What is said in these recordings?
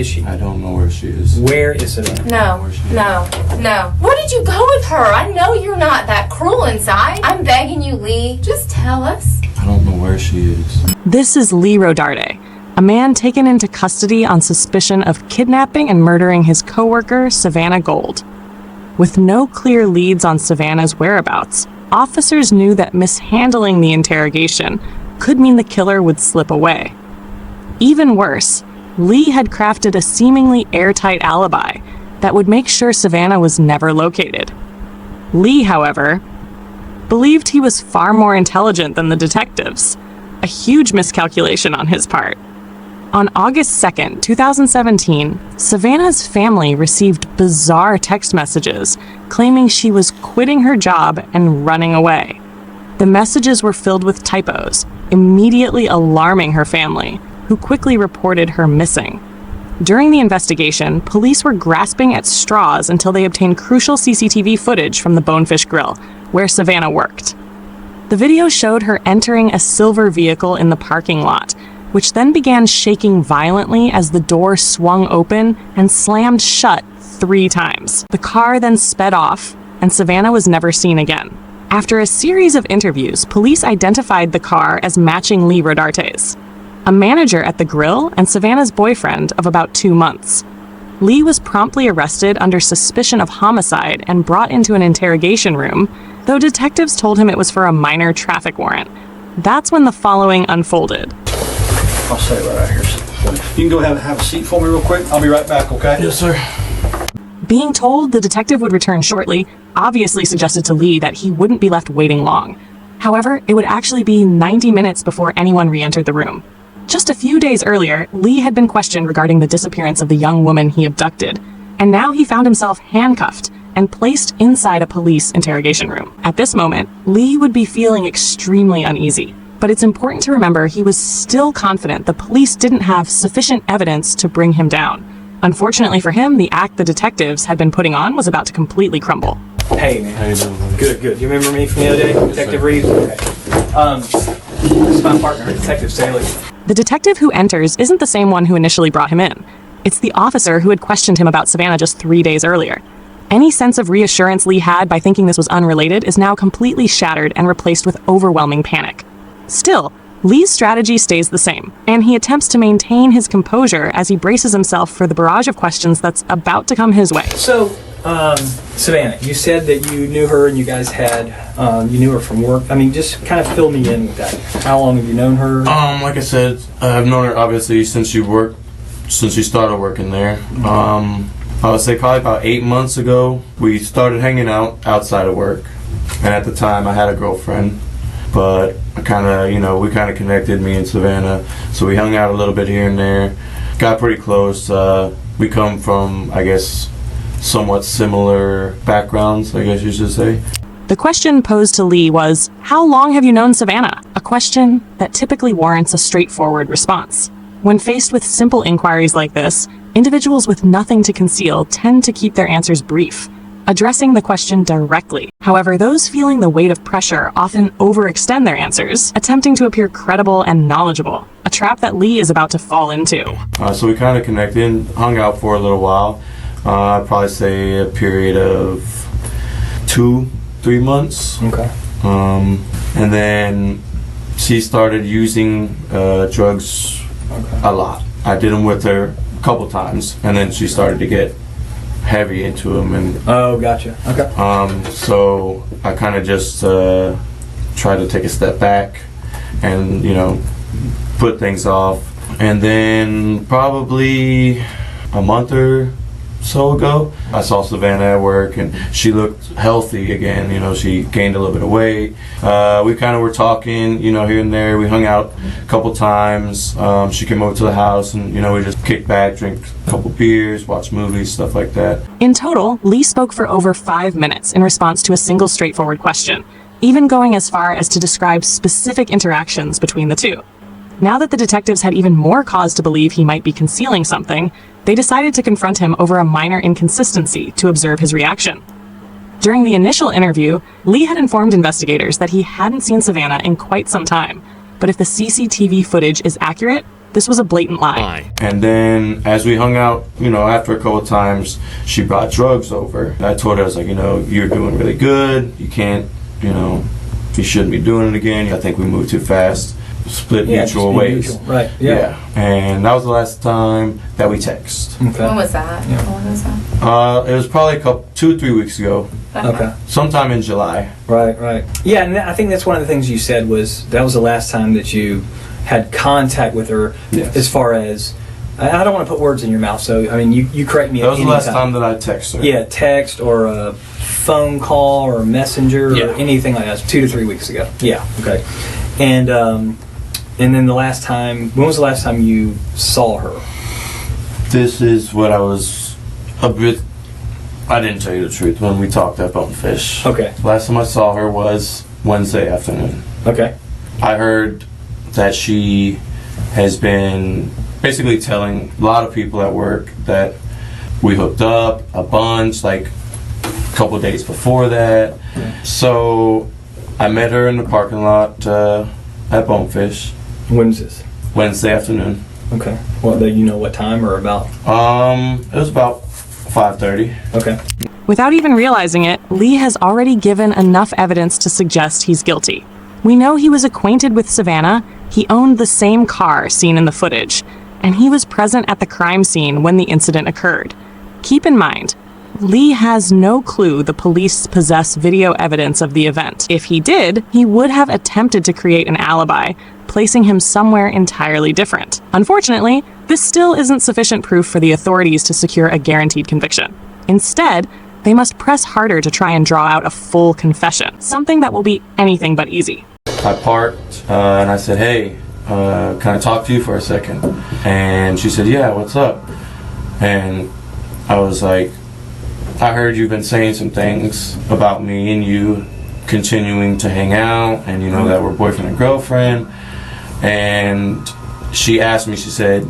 is she? I don't know where she is. Where is Savannah? No. Where did you go with her? I know you're not that cruel inside. I'm begging you, Lee. Just tell us. I don't know where she is. This is Lee Rodarte, a man taken into custody on suspicion of kidnapping and murdering his coworker, Savannah Gold. With no clear leads on Savannah's whereabouts, officers knew that mishandling the interrogation could mean the killer would slip away. Even worse, Lee had crafted a seemingly airtight alibi that would make sure Savannah was never located. Lee, however, believed he was far more intelligent than the detectives, a huge miscalculation on his part. On August 2nd, 2017, Savannah's family received bizarre text messages claiming she was quitting her job and running away. The messages were filled with typos, immediately alarming her family, who quickly reported her missing. During the investigation, police were grasping at straws until they obtained crucial CCTV footage from the Bonefish Grill, where Savannah worked. The video showed her entering a silver vehicle in the parking lot, which then began shaking violently as the door swung open and slammed shut 3 times. The car then sped off, and Savannah was never seen again. After a series of interviews, police identified the car as matching Lee Rodarte's, a manager at the grill and Savannah's boyfriend of about 2 months. Lee was promptly arrested under suspicion of homicide and brought into an interrogation room, though detectives told him it was for a minor traffic warrant. That's when the following unfolded. I'll stay right out here. You can go have a seat for me real quick. I'll be right back, okay? Yes, sir. Being told the detective would return shortly obviously suggested to Lee that he wouldn't be left waiting long. However, it would actually be 90 minutes before anyone re-entered the room. Just a few days earlier, Lee had been questioned regarding the disappearance of the young woman he abducted, and now he found himself handcuffed and placed inside a police interrogation room. At this moment, Lee would be feeling extremely uneasy, but it's important to remember he was still confident the police didn't have sufficient evidence to bring him down. Unfortunately for him, the act the detectives had been putting on was about to completely crumble. Hey, man. How you doing, buddy? Good. You remember me from the other day? Detective Reeves? Okay. This is my partner, Detective Staley. The detective who enters isn't the same one who initially brought him in. It's the officer who had questioned him about Savannah just 3 days earlier. Any sense of reassurance Lee had by thinking this was unrelated is now completely shattered and replaced with overwhelming panic. Still, Lee's strategy stays the same, and he attempts to maintain his composure as he braces himself for the barrage of questions that's about to come his way. So, Savannah, you said that you knew her and you guys had, you knew her from work. I mean, just kind of fill me in with that. How long have you known her? Like I said, I've known her obviously since she started working there. I would say probably about 8 months ago, we started hanging out outside of work. And at the time, I had a girlfriend. But we kind of connected, me and Savannah. So we hung out a little bit here and there. Got pretty close. We come from, I guess, somewhat similar backgrounds, I guess you should say. The question posed to Lee was, how long have you known Savannah? A question that typically warrants a straightforward response. When faced with simple inquiries like this, individuals with nothing to conceal tend to keep their answers brief, addressing the question directly. However, those feeling the weight of pressure often overextend their answers, attempting to appear credible and knowledgeable, a trap that Lee is about to fall into. So we kind of connected, hung out for a little while. I'd probably say a period of 2-3 months. Okay. And then she started using drugs a lot. I did them with her a couple times, and then she started to get heavy into them. And oh, gotcha. Okay. So I kind of just tried to take a step back and, put things off. And then probably a month or so ago, I saw Savannah at work and she looked healthy again. She gained a little bit of weight. We kind of were talking, here and there. We hung out a couple times. She came over to the house and, we just kicked back, drank a couple beers, watched movies, stuff like that. In total, Lee spoke for over 5 minutes in response to a single straightforward question, even going as far as to describe specific interactions between the two. Now that the detectives had even more cause to believe he might be concealing something, they decided to confront him over a minor inconsistency to observe his reaction. During the initial interview, Lee had informed investigators that he hadn't seen Savannah in quite some time, but if the CCTV footage is accurate, This was a blatant lie. And then as we hung out, after a couple of times, she brought drugs over. I told her, I was like, you're doing really good. You can't, you shouldn't be doing it again. I think we moved too fast. Split mutual ways. Mutual. Right. Yeah. And that was the last time that we text. Okay. When was that? Yeah. When was that? It was probably 2 or 3 weeks ago. Okay. Sometime in July. Right. Yeah, and I think that's one of the things you said was that was the last time that you had contact with her. Yes. As far as, I don't want to put words in your mouth, so I mean you correct me. That was the last time that I texted her. Yeah, text or a phone call or a messenger or anything like that. 2 to 3 weeks ago. Yeah. Okay. And then the last time, when was the last time you saw her? This is what I was a bit. I didn't tell you the truth when we talked at Bonefish. Okay. Last time I saw her was Wednesday afternoon. Okay. I heard that she has been basically telling a lot of people at work that we hooked up a bunch, like a couple of days before that. Yeah. So I met her in the parking lot at Bonefish. When was this? Wednesday afternoon. Okay. Well, do you know what time or about? It was about 5:30. Okay. Without even realizing it, Lee has already given enough evidence to suggest he's guilty. We know he was acquainted with Savannah, he owned the same car seen in the footage, and he was present at the crime scene when the incident occurred. Keep in mind, Lee has no clue the police possess video evidence of the event. If he did, he would have attempted to create an alibi, placing him somewhere entirely different. Unfortunately, this still isn't sufficient proof for the authorities to secure a guaranteed conviction. Instead, they must press harder to try and draw out a full confession, something that will be anything but easy. I parked and I said, hey, can I talk to you for a second? And she said, yeah, what's up? And I was like, I heard you've been saying some things about me and you continuing to hang out, and that we're boyfriend and girlfriend. And she asked me, she said,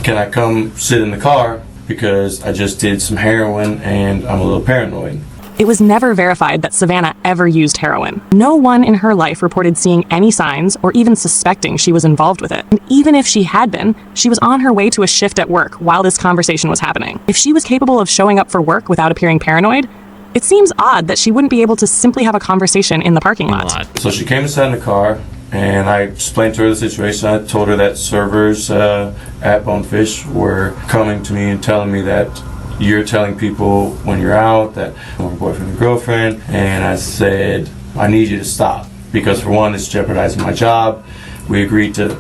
can I come sit in the car because I just did some heroin and I'm a little paranoid. It was never verified that Savannah ever used heroin. No one in her life reported seeing any signs or even suspecting she was involved with it. And even if she had been, she was on her way to a shift at work while this conversation was happening. If she was capable of showing up for work without appearing paranoid, it seems odd that she wouldn't be able to simply have a conversation in the parking lot. So she came and sat in the car, and I explained to her the situation. I told her that servers at Bonefish were coming to me and telling me that you're telling people when you're out that we're boyfriend and girlfriend. And I said, I need you to stop, because for one, it's jeopardizing my job. We agreed to,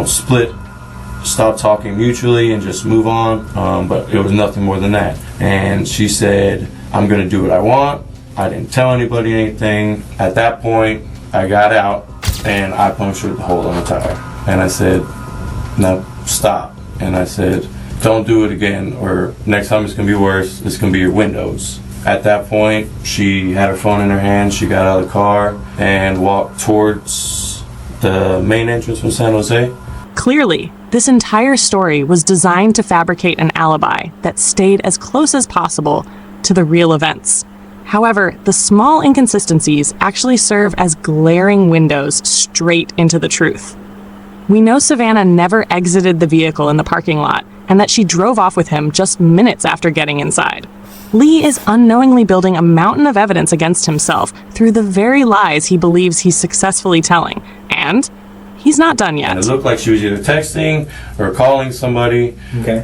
split, stop talking mutually and just move on. But it was nothing more than that. And she said, I'm going to do what I want. I didn't tell anybody anything. At that point, I got out and I punctured the hole in the tire. And I said, no, stop. And I said, don't do it again, or next time it's going to be worse. It's going to be your windows. At that point, she had her phone in her hand. She got out of the car and walked towards the main entrance from San Jose. Clearly, this entire story was designed to fabricate an alibi that stayed as close as possible to the real events. However, the small inconsistencies actually serve as glaring windows straight into the truth. We know Savannah never exited the vehicle in the parking lot, and that she drove off with him just minutes after getting inside. Lee is unknowingly building a mountain of evidence against himself through the very lies he believes he's successfully telling, and he's not done yet. And it looked like she was either texting or calling somebody. Okay.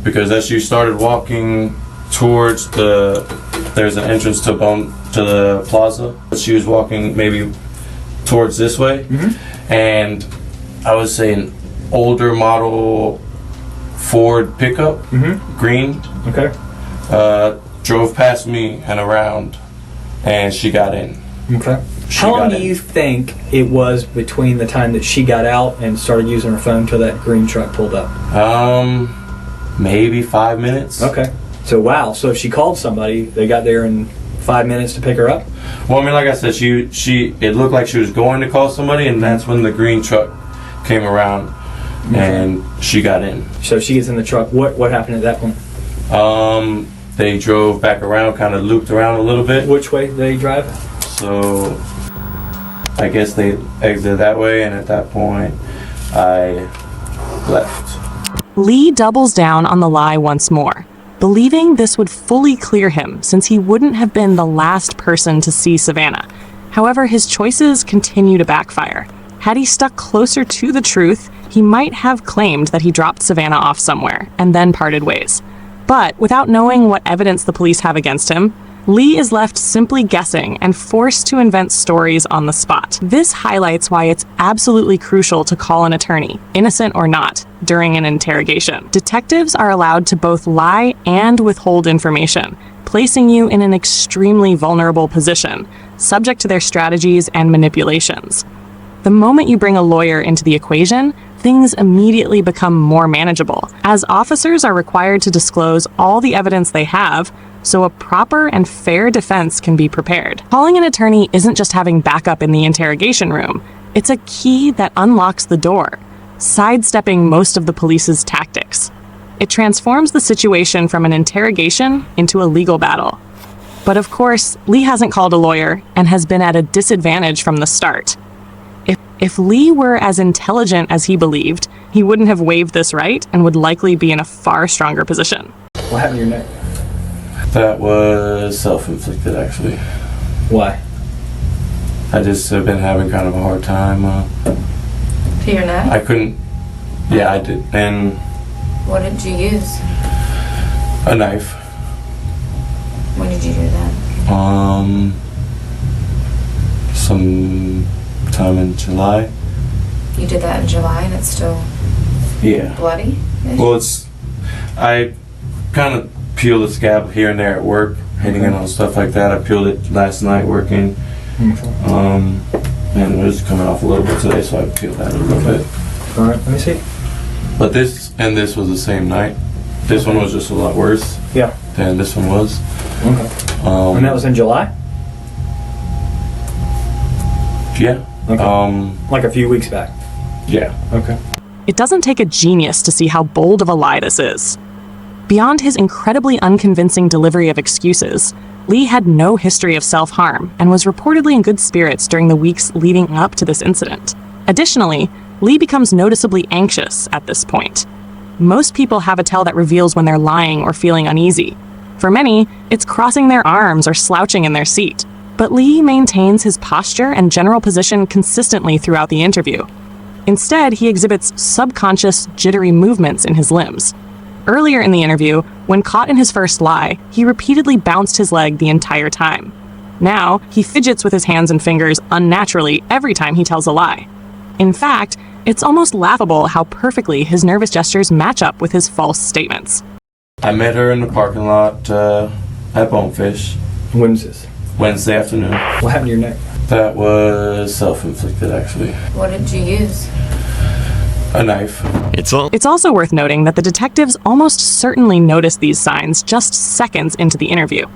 Because as she started walking towards there's an entrance to the plaza. She was walking maybe towards this way, and I would say an older model Ford pickup, green. Okay. Drove past me and around, and she got in. Okay. How long do you think it was between the time that she got out and started using her phone till that green truck pulled up? Maybe 5 minutes. Okay. So wow. So if she called somebody, they got there in 5 minutes to pick her up? Well, I mean, like I said, it looked like she was going to call somebody, and that's when the green truck came around, and she got in. So she gets in the truck. What happened at that point? They drove back around, kind of looped around a little bit. Which way did they drive? So I guess they exited that way, and at that point, I left. Lee doubles down on the lie once more, believing this would fully clear him since he wouldn't have been the last person to see Savannah. However, his choices continue to backfire. Had he stuck closer to the truth, he might have claimed that he dropped Savannah off somewhere and then parted ways. But without knowing what evidence the police have against him, Lee is left simply guessing and forced to invent stories on the spot. This highlights why it's absolutely crucial to call an attorney, innocent or not, during an interrogation. Detectives are allowed to both lie and withhold information, placing you in an extremely vulnerable position, subject to their strategies and manipulations. The moment you bring a lawyer into the equation, things immediately become more manageable, as officers are required to disclose all the evidence they have so a proper and fair defense can be prepared. Calling an attorney isn't just having backup in the interrogation room, it's a key that unlocks the door, sidestepping most of the police's tactics. It transforms the situation from an interrogation into a legal battle. But of course, Lee hasn't called a lawyer and has been at a disadvantage from the start. If Lee were as intelligent as he believed, he wouldn't have waived this right and would likely be in a far stronger position. What happened to your neck? That was self-inflicted, actually. Why? I just have been having kind of a hard time. To your neck? I couldn't. Yeah, I did. And What did you use? a knife. When did you do that? Some time in July. You did that in July and it's still Yeah. bloody? Well, I kind of peel the scab here and there at work, hitting it on stuff like that. I peeled it last night working. And it was coming off a little bit today, so I peeled that a little bit. All right, let me see. But this was the same night. This one was just a lot worse Yeah. than this one was. Okay. And that was in July? Yeah. Okay. Like a few weeks back. Yeah. Okay. It doesn't take a genius to see how bold of a lie this is. Beyond his incredibly unconvincing delivery of excuses, Lee had no history of self-harm and was reportedly in good spirits during the weeks leading up to this incident. Additionally, Lee becomes noticeably anxious at this point. Most people have a tell that reveals when they're lying or feeling uneasy. For many, it's crossing their arms or slouching in their seat. But Lee maintains his posture and general position consistently throughout the interview. Instead, he exhibits subconscious, jittery movements in his limbs. Earlier in the interview, when caught in his first lie, he repeatedly bounced his leg the entire time. Now, he fidgets with his hands and fingers unnaturally every time he tells a lie. In fact, it's almost laughable how perfectly his nervous gestures match up with his false statements. I met her in the parking lot at Bonefish When was this? Wednesday afternoon. What happened to your neck? That was self-inflicted, actually. What did you use? A knife. It's also worth noting that the detectives almost certainly noticed these signs just seconds into the interview.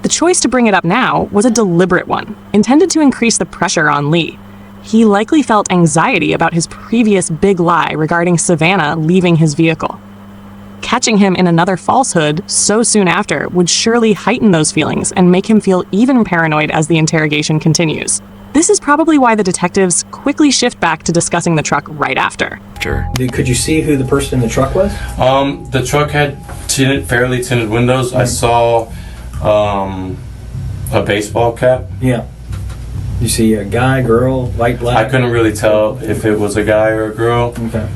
The choice to bring it up now was a deliberate one, intended to increase the pressure on Lee. He likely felt anxiety about his previous big lie regarding Savannah leaving his vehicle. Catching him in another falsehood so soon after would surely heighten those feelings and make him feel even paranoid as the interrogation continues. This is probably why the detectives quickly shift back to discussing the truck right after. Could you see who the person in the truck was? The truck had fairly tinted windows. I saw a baseball cap. Yeah. You see a guy, girl, white, black? I couldn't really tell if it was a guy or a girl. Okay.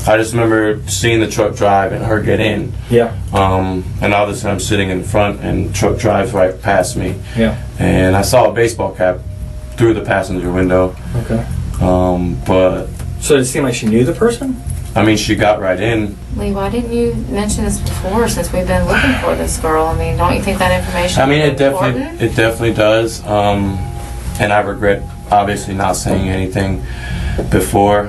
I just remember seeing the truck drive and her get in. Yeah. And obviously I'm sitting in front and the truck drives right past me. Yeah. And I saw a baseball cap through the passenger window. Okay. But So did it seem like she knew the person? I mean, she got right in. Lee, why didn't you mention this before since we've been looking for this girl? I mean, don't you think that information I mean, is important? it definitely does. And I regret obviously not saying anything before.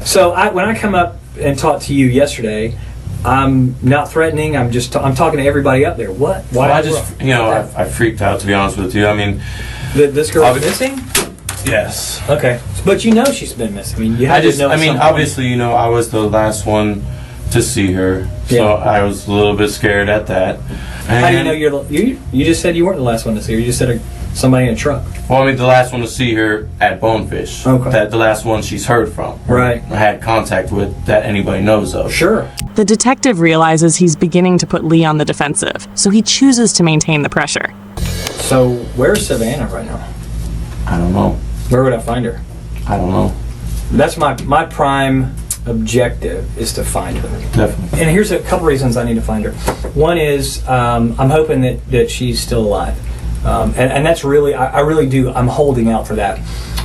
So when I come up and talk to you yesterday, I'm not threatening. I'm just I'm talking to everybody up there. What? Why? I just I freaked out, to be honest with you. I mean, this girl's missing? yes. Okay, but you know she's been missing. I mean, you had to know. I mean, obviously, I was the last one to see her. So Yeah. I was a little bit scared at that. How do you And- know you just said you weren't the last one to see her. You just said somebody in a truck. Well, I mean, the last one to see her at Bonefish. Okay. That the last one she's heard from. or Right. had contact with that anybody knows of. Sure. The detective realizes he's beginning to put Lee on the defensive, so he chooses to maintain the pressure. So where's Savannah right now? I don't know. Where would I find her? I don't know. That's my prime objective is to find her. Definitely. And here's a couple reasons I need to find her. One is I'm hoping that she's still alive. And that's really, I really do, I'm holding out for that.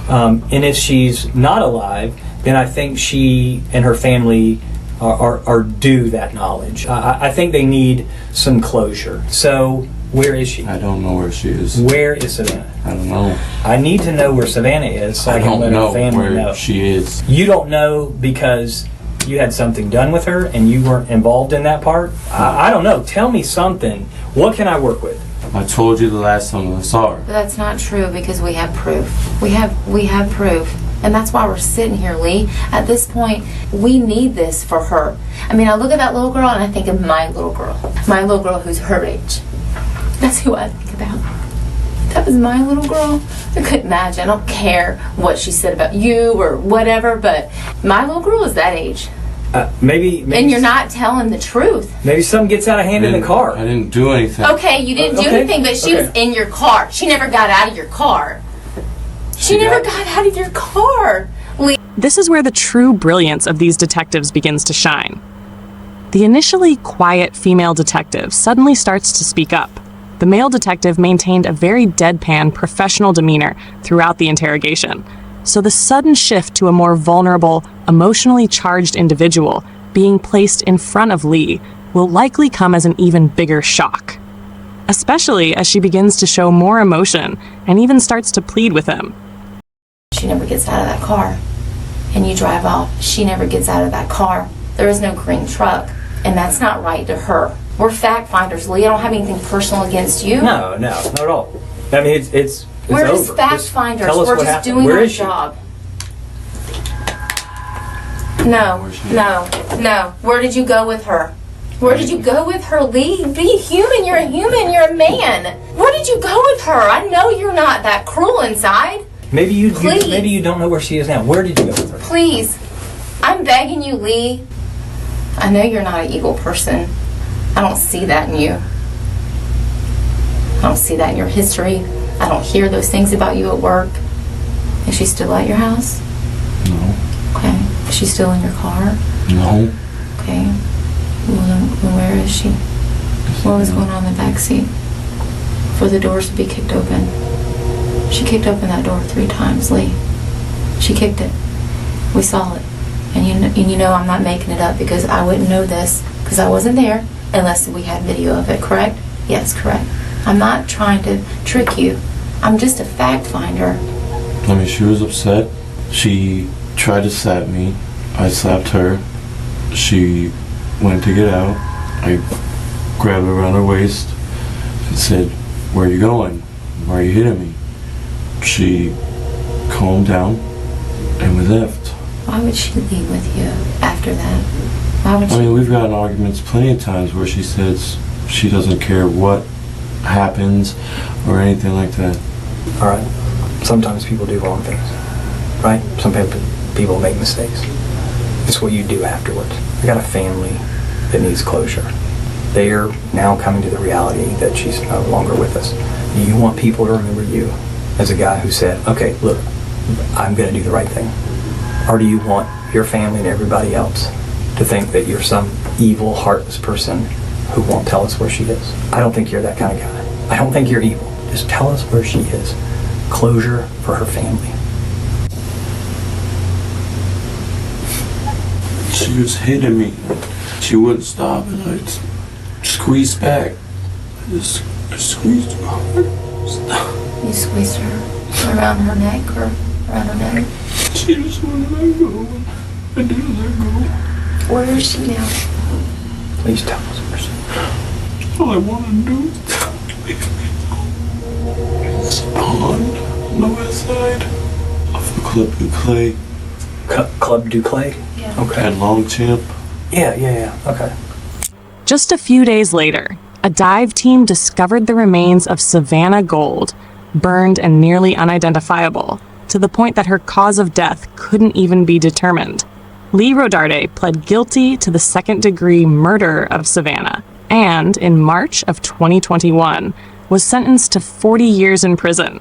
And if she's not alive, then I think she and her family are due that knowledge. I think they need some closure. So where is she? I don't know where she is. Where is Savannah? I don't know. I need to know where Savannah is so I, I can don't let know her family where know. she is. You don't know because you had something done with her and you weren't involved in that part? I don't know. Tell me something. What can I work with? I told you the last time I saw her. But that's not true because we have proof. We have proof. And that's why we're sitting here, Lee. At this point, we need this for her. I mean, I look at that little girl and I think of my little girl. My little girl who's her age. That's who I think about. That was my little girl. I couldn't imagine. I don't care what she said about you or whatever, but my little girl is that age. Maybe And you're not telling the truth. Maybe something gets out of hand in the car. I didn't do anything. Okay, you didn't do Okay, anything, but she was okay. in your car. She never got out of your car. She never got out of your car. Lee. This is where the true brilliance of these detectives begins to shine. The initially quiet female detective suddenly starts to speak up. The male detective maintained a very deadpan, professional demeanor throughout the interrogation. So the sudden shift to a more vulnerable, emotionally charged individual being placed in front of Lee will likely come as an even bigger shock, especially as she begins to show more emotion and even starts to plead with him. She never gets out of that car. And you drive off. She never gets out of that car. There is no green truck. And that's not right to her. We're fact finders, Lee. I don't have anything personal against you. No, not at all. I mean, it's We're over. just fact finders. tell us We're what just happened. doing Where our is she? job. No. Where did you go with her? Where did you go with her, Lee? Be human. You're a human. You're a man. Where did you go with her? I know you're not that cruel inside. Maybe you Please. maybe you don't know where she is now. Where did you go with her? Please. I'm begging you, Lee. I know you're not an evil person. I don't see that in you. I don't see that in your history. I don't hear those things about you at work. Is she still at your house? No. Okay. Is she still in your car? No. Okay. Well, then where is she? What was going on in the back seat? For the doors to be kicked open. She kicked open that door 3 times, Lee. She kicked it. We saw it. And you know I'm not making it up because I wouldn't know this because I wasn't there unless we had video of it, correct? Yes, correct. I'm not trying to trick you. I'm just a fact finder. I mean, she was upset. She tried to slap me. I slapped her. She went to get out. I grabbed her around her waist and said, "Where are you going? Why are you hitting me?" She calmed down and we left. Why would she leave with you after that? Why would she? I mean, we've gotten arguments plenty of times where she says she doesn't care what happens or anything like that. All right. Sometimes people do wrong things, right? Some people make mistakes. It's what you do afterwards. I got a family that needs closure. They are now coming to the reality that she's no longer with us. Do you want people to remember you as a guy who said, okay, look, I'm going to do the right thing? Or do you want your family and everybody else to think that you're some evil, heartless person who won't tell us where she is? I don't think you're that kind of guy. I don't think you're evil. Just tell us where she is. Closure for her family. She was hitting me. She wouldn't stop and I squeezed back. I squeezed her hard. Stop. You squeezed her around her neck or around her neck? She just wouldn't let go. I didn't let go. Where is she now? Please tell us where she is. All I want to do is leave me alone. It's a pond on the west side of the Club du Clay Club du Clay? Yeah. Okay. at Longchamp. Yeah. Okay. Just a few days later, a dive team discovered the remains of Savannah Gold, burned and nearly unidentifiable, to the point that her cause of death couldn't even be determined. Lee Rodarde pled guilty to the second-degree murder of Savannah, and in March of 2021, was sentenced to 40 years in prison.